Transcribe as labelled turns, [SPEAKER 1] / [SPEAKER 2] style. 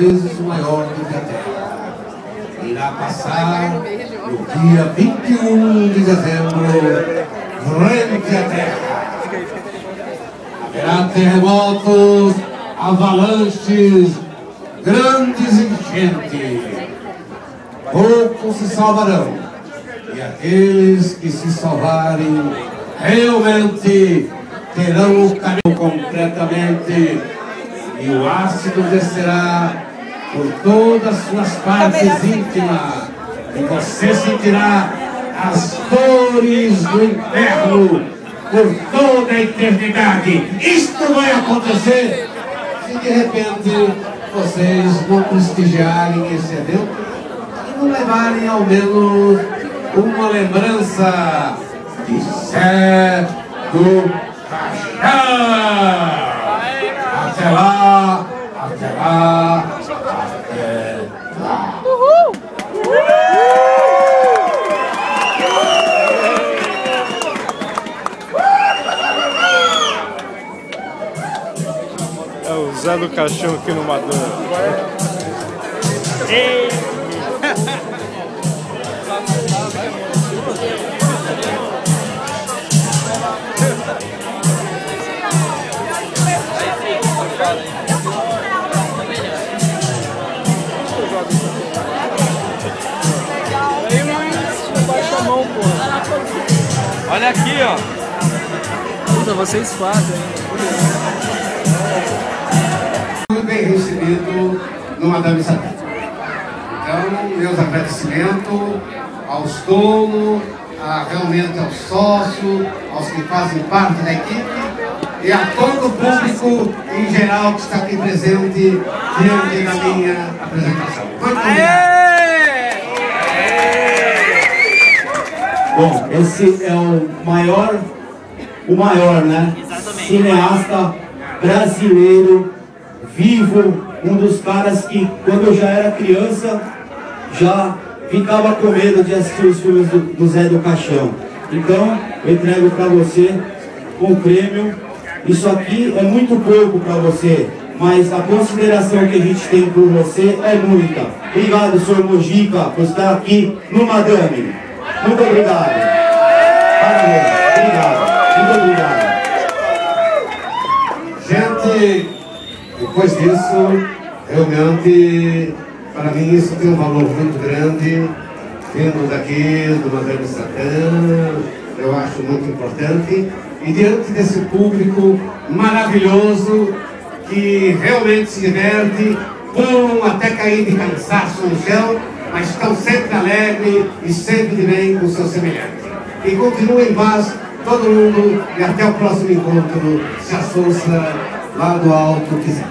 [SPEAKER 1] vezes maior do que a Terra. Irá passar no dia 21 de dezembro, frente à Terra. Haverá terremotos, avalanches, grandes enchentes. Poucos se salvarão. E aqueles que se salvarem realmente terão o caminho completamente, e o ácido descerá por todas as suas partes íntimas, e você sentirá as dores do inferno por toda a eternidade. Isto vai acontecer se de repente vocês não prestigiarem esse evento e não levarem ao menos uma lembrança de Sé do Caixão. Até lá, até lá, até lá. Uhul!
[SPEAKER 2] É o Zé do Caixão aqui no Madeira.
[SPEAKER 3] Baixa a mão, pô.
[SPEAKER 4] Olha aqui, ó.
[SPEAKER 3] Puta, vocês fazem.
[SPEAKER 1] Muito bem recebido no Madame Isabel. Então, meus agradecimentos aos donos, realmente aos sócios, aos que fazem parte da equipe e a todo o público em geral que está aqui presente diante da minha apresentação. Muito obrigado.
[SPEAKER 5] Bom, esse é o maior, né? Exatamente. Cineasta brasileiro, vivo, um dos caras que, quando eu já era criança, já ficava com medo de assistir os filmes do Zé do Caixão. Então, eu entrego para você com o prêmio. Isso aqui é muito pouco para você, mas a consideração que a gente tem por você é muita. Obrigado, senhor Mojica, por estar aqui no Madame. Muito obrigado. Parabéns. Obrigado. Muito obrigado.
[SPEAKER 1] Gente, depois disso, realmente, para mim isso tem um valor muito grande. Vindo daqui, do Madame Satã, eu acho muito importante. E diante desse público maravilhoso, que realmente se diverte, pulam até cair de cansaço no chão, mas estão sempre alegres e sempre de bem com o seu semelhante. E continuem em paz, todo mundo, e até o próximo encontro, se a Sousa lá do alto quiser.